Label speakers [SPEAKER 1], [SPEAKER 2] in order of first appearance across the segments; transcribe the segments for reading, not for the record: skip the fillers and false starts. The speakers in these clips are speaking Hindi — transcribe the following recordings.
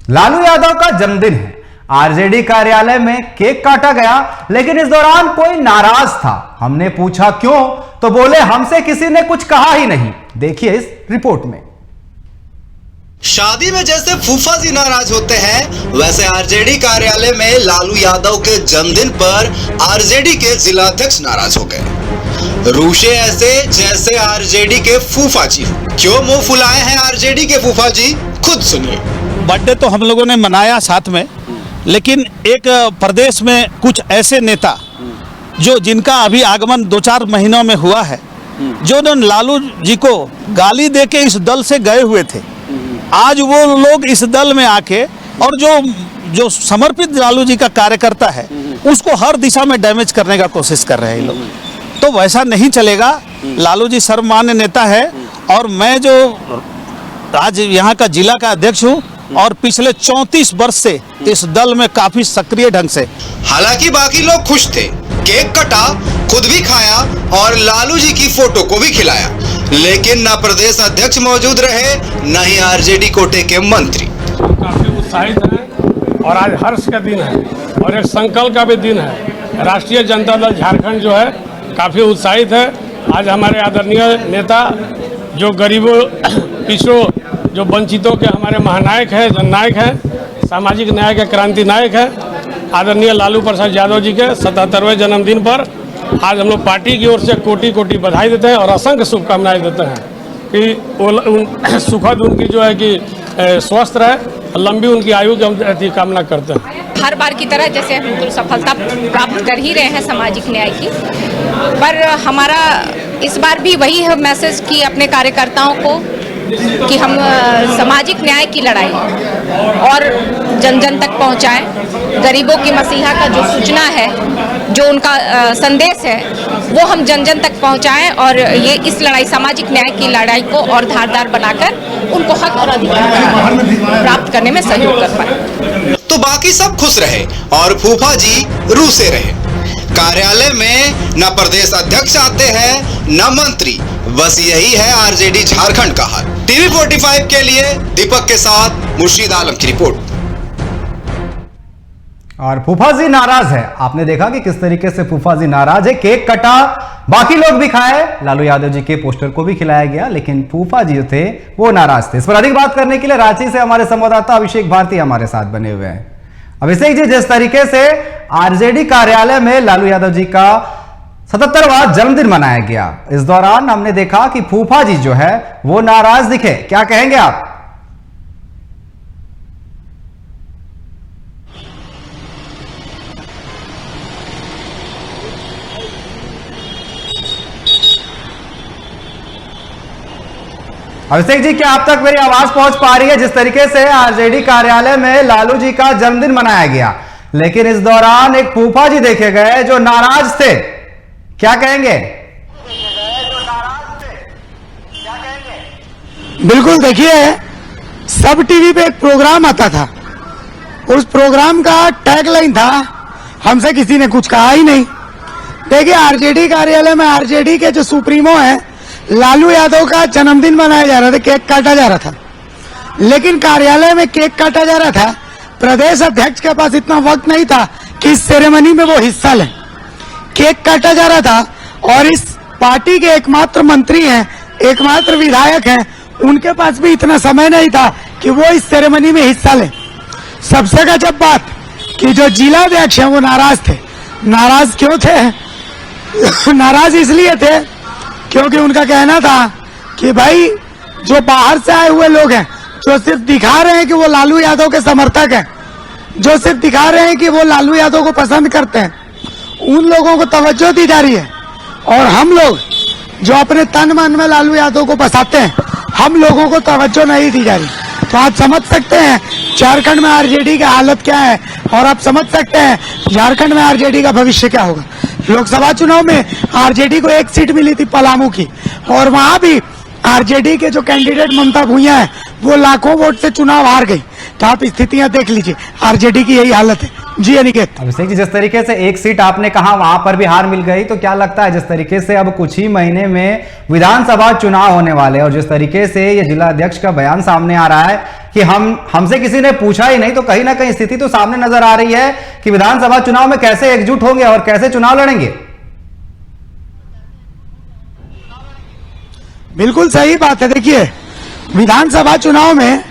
[SPEAKER 1] लालू यादव का जन्मदिन है। आरजेडी कार्यालय में केक काटा गया, लेकिन इस दौरान कोई नाराज था। हमने पूछा क्यों, तो बोले हमसे किसी ने कुछ कहा ही नहीं। देखिए इस रिपोर्ट में।
[SPEAKER 2] शादी में जैसे फूफाजी नाराज होते हैं, वैसे आरजेडी कार्यालय में लालू यादव के जन्मदिन पर आरजेडी के जिलाध्यक्ष नाराज हो गए। रूशे ऐसे जैसे आरजेडी के फूफाजी। क्यों मुंह फुलाए हैं आरजेडी के फूफाजी, खुद सुनिए।
[SPEAKER 3] बर्थडे तो हम लोगों ने मनाया साथ में, लेकिन एक प्रदेश में कुछ ऐसे नेता जो जिनका अभी आगमन 2-4 महीनों में हुआ है, जो लालू जी को गाली देके इस दल से गए हुए थे, आज वो लोग इस दल में आके और जो समर्पित लालू जी का कार्यकर्ता है उसको हर दिशा में डैमेज करने का कोशिश कर रहे हैं लोग। तो वैसा नहीं चलेगा। लालू जी सर्वमान्य नेता है और मैं जो आज यहाँ का जिला का अध्यक्ष हूँ और पिछले 34 वर्ष से इस दल में काफी सक्रिय ढंग से।
[SPEAKER 2] हालांकि बाकी लोग खुश थे, केक कटा, खुद भी खाया और लालू जी की फोटो को भी खिलाया, लेकिन न प्रदेश अध्यक्ष मौजूद रहे, न ही आरजेडी कोटे के मंत्री।
[SPEAKER 4] काफी उत्साहित हैं और आज हर्ष का दिन है और एक संकल्प का भी दिन है। राष्ट्रीय जनता दल झारखंड जो है काफी उत्साहित है। आज हमारे आदरणीय नेता जो गरीबों, पिछड़ों, जो वंचितों के हमारे महानायक हैं, जननायक हैं, सामाजिक न्याय के क्रांति नायक हैं, आदरणीय लालू प्रसाद यादव जी के 77वें जन्मदिन पर आज हम लोग पार्टी की ओर से कोटि कोटि बधाई देते हैं और असंख्य शुभकामनाएं देते हैं कि वो सुखद उनकी जो है कि स्वस्थ रहे, लंबी उनकी आयु की कामना करते हैं।
[SPEAKER 5] हर बार की तरह जैसे हम सफलता प्राप्त कर ही रहे हैं सामाजिक न्याय की, पर हमारा इस बार भी वही है मैसेज कि अपने कार्यकर्ताओं को कि हम सामाजिक न्याय की लड़ाई और जन जन तक पहुंचाएं। गरीबों की मसीहा का जो सूचना है, जो उनका संदेश है, वो हम जन जन तक पहुंचाएं और ये इस लड़ाई, सामाजिक न्याय की लड़ाई को और धारदार बनाकर उनको हक और अधिकार प्राप्त करने में सहयोग कर पाए।
[SPEAKER 2] तो बाकी सब खुश रहे और फूफा जी रूसे रहे। कार्यालय में न प्रदेश अध्यक्ष आते हैं न मंत्री, बस यही है आरजेडी झारखंड का हाल। टीवी 45 के लिए दीपक के साथ मुर्शीद आलम की रिपोर्ट।
[SPEAKER 1] और फूफाजी नाराज है। आपने देखा कि किस तरीके से फूफाजी नाराज है। केक कटा, बाकी लोग भी खाए, लालू यादव जी के पोस्टर को भी खिलाया गया, लेकिन फूफा जी जो थे वो नाराज थे। इस पर अधिक बात करने के लिए रांची से हमारे संवाददाता अभिषेक भारती हमारे साथ बने हुए हैं। अभिषेक जी, जिस तरीके से आरजेडी कार्यालय में लालू यादव जी का 77वां जन्मदिन मनाया गया, इस दौरान हमने देखा कि फूफा जी जो है वो नाराज दिखे, क्या कहेंगे आप? अभिषेक जी, क्या आप तक मेरी आवाज पहुंच पा रही है? जिस तरीके से आरजेडी कार्यालय में लालू जी का जन्मदिन मनाया गया, लेकिन इस दौरान एक फूफा जी देखे गए जो नाराज थे, क्या कहेंगे?
[SPEAKER 6] बिल्कुल, देखिए, सब टीवी पे एक प्रोग्राम आता था, उस प्रोग्राम का टैगलाइन था हमसे किसी ने कुछ कहा ही नहीं। देखिए, आरजेडी कार्यालय में आरजेडी के जो सुप्रीमो हैं लालू यादव का जन्मदिन मनाया जा रहा था, केक काटा जा रहा था, लेकिन कार्यालय में केक काटा जा रहा था। प्रदेश अध्यक्ष के पास इतना वक्त नहीं था कि इस सेरेमनी में वो हिस्सा लें। केक काटा जा रहा था और इस पार्टी के एकमात्र मंत्री हैं, एकमात्र विधायक हैं, उनके पास भी इतना समय नहीं था कि वो इस सेरेमनी में हिस्सा लें। सबसे गजब बात कि जो जिलाध्यक्ष हैं वो नाराज थे। नाराज क्यों थे? नाराज इसलिए थे क्योंकि उनका कहना था कि भाई जो बाहर से आए हुए लोग हैं, जो सिर्फ दिखा रहे हैं कि वो लालू यादव के समर्थक हैं, जो सिर्फ दिखा रहे हैं कि वो लालू यादव को पसंद करते हैं, उन लोगों को तवज्जो दी जा रही है और हम लोग जो अपने तन मन में लालू यादव को बसाते हैं, हम लोगों को तवज्जो नहीं दी जा रही। तो आप समझ सकते हैं झारखंड में आरजेडी की हालत क्या है और आप समझ सकते हैं झारखंड में आरजेडी का भविष्य क्या होगा। लोकसभा चुनाव में आरजेडी को 1 सीट मिली थी पलामू की, और वहां भी आरजेडी के जो कैंडिडेट ममता भूया है वो लाखों वोट से चुनाव हार गई, तो आप स्थितियां देख लीजिए, आरजेडी की यही हालत है। जी अनिकेत।
[SPEAKER 1] अभिषेक जी, जिस तरीके से एक सीट आपने कहा वहां पर भी हार मिल गई, तो क्या लगता है जिस तरीके से अब कुछ ही महीने में विधानसभा चुनाव होने वाले और जिस तरीके से ये जिला अध्यक्ष का बयान सामने आ रहा है कि हमसे किसी ने पूछा ही नहीं, तो कहीं ना कहीं स्थिति तो सामने नजर आ रही है कि विधानसभा चुनाव में कैसे एकजुट होंगे और कैसे चुनाव लड़ेंगे।
[SPEAKER 6] बिल्कुल सही बात है। देखिए, विधानसभा चुनाव में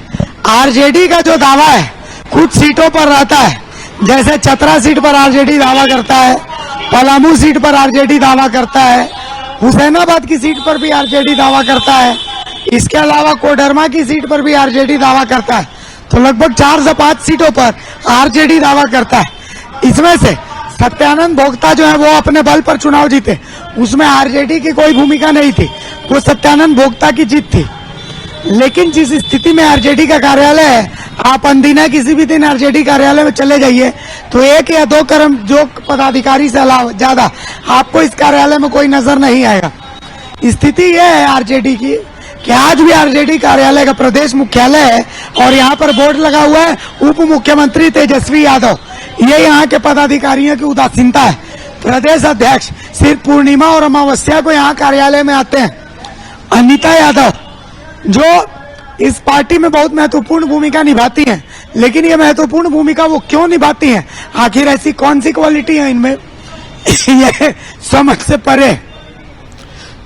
[SPEAKER 6] आरजेडी का जो दावा है कुछ सीटों पर रहता है, जैसे चतरा सीट पर आरजेडी दावा करता है, पलामू सीट पर आरजेडी दावा करता है, हुसैनाबाद की सीट पर भी आरजेडी दावा करता है, इसके अलावा कोडरमा की सीट पर भी आरजेडी दावा करता है। तो लगभग 4 से 5 सीटों पर आरजेडी दावा करता है। इसमें से सत्यानंद भोक्ता जो है वो अपने बल पर चुनाव जीते, उसमें आरजेडी की कोई भूमिका नहीं थी, वो सत्यानंद भोक्ता की जीत थी। लेकिन जिस स्थिति में आरजेडी का कार्यालय है, आप अंदीना किसी भी दिन आरजेडी कार्यालय में चले जाइए तो 1 या 2 जो पदाधिकारी से अलावा ज्यादा आपको इस कार्यालय में कोई नजर नहीं आएगा। स्थिति यह है आरजेडी की कि आज भी आरजेडी कार्यालय का प्रदेश मुख्यालय है और यहाँ पर बोर्ड लगा हुआ है उप मुख्यमंत्री तेजस्वी यादव। ये यहाँ के पदाधिकारियों की उदासीनता है। प्रदेश अध्यक्ष सिर्फ पूर्णिमा और अमावस्या को यहाँ कार्यालय में आते हैं। अनीता यादव जो इस पार्टी में बहुत महत्वपूर्ण भूमिका निभाती हैं, लेकिन ये महत्वपूर्ण भूमिका वो क्यों निभाती हैं, आखिर ऐसी कौन सी क्वालिटी है इनमें, ये समझ से परे।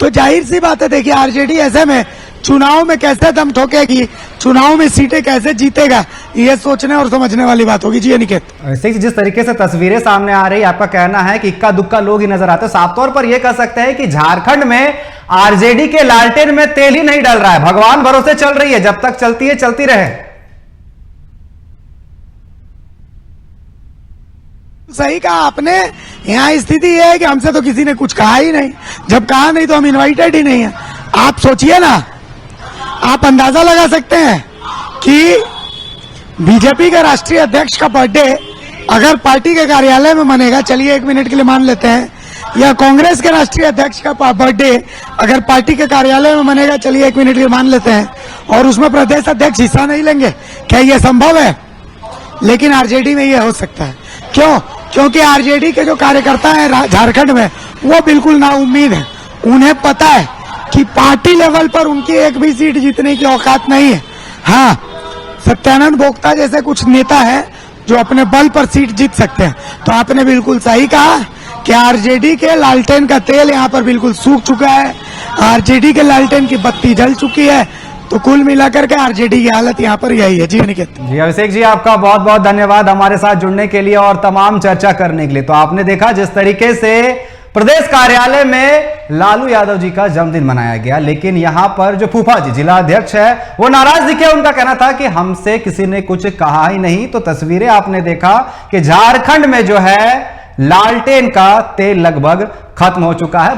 [SPEAKER 6] तो जाहिर सी बात है, देखिए आरजेडी ऐसे में चुनाव में कैसे दम ठोकेगी, चुनाव में सीटें कैसे जीतेगा, ये सोचने और समझने वाली बात होगी। जी अनिकेत।
[SPEAKER 1] जिस तरीके से तस्वीरें सामने आ रही, आपका कहना है कि इक्का दुक्का लोग ही नजर आते हैं। साफ तौर पर यह कह सकते हैं कि झारखंड में आरजेडी के लालटेन में तेल ही नहीं डल रहा है, भगवान भरोसे चल रही है, जब तक चलती है चलती रहे।
[SPEAKER 6] सही कहा आपने। यहाँ स्थिति यह है कि हमसे तो किसी ने कुछ कहा ही नहीं, जब कहा नहीं तो हम इनवाइटेड ही नहीं है। आप सोचिए ना, आप अंदाजा लगा सकते हैं कि बीजेपी के राष्ट्रीय अध्यक्ष का बर्थडे अगर पार्टी के कार्यालय में मनेगा, चलिए 1 मिनट के लिए मान लेते हैं, या कांग्रेस के राष्ट्रीय अध्यक्ष का बर्थडे अगर पार्टी के कार्यालय में मनेगा, चलिए 1 मिनट के लिए मान लेते हैं, और उसमें प्रदेश अध्यक्ष हिस्सा नहीं लेंगे, क्या यह संभव है? लेकिन आरजेडी में यह हो सकता है। क्यों? क्योंकि आरजेडी के जो कार्यकर्ता हैं झारखंड में वो बिल्कुल नाउम्मीद है। उन्हें पता है कि पार्टी लेवल पर उनकी एक भी सीट जीतने की औकात नहीं है। हाँ, सत्यानंद भोक्ता जैसे कुछ नेता हैं जो अपने बल पर सीट जीत सकते हैं। तो आपने बिल्कुल सही कहा कि आरजेडी के लालटेन का तेल यहाँ पर बिल्कुल सूख चुका है, आरजेडी के लालटेन की बत्ती जल चुकी है। तो कुल मिलाकर के आरजेडी की हालत यहाँ पर यही है। जी अनिकेत।
[SPEAKER 1] जी अभिषेक जी, आपका बहुत बहुत धन्यवाद हमारे साथ जुड़ने के लिए और तमाम चर्चा करने के लिए। तो आपने देखा जिस तरीके से प्रदेश कार्यालय में लालू यादव जी का जन्मदिन मनाया गया, लेकिन यहां पर जो फूफा जी जिला अध्यक्ष है वो नाराज दिखे। उनका कहना था कि हमसे किसी ने कुछ कहा ही नहीं। तो तस्वीरें आपने देखा कि झारखंड में जो है लालटेन का तेल लगभग खत्म हो चुका है।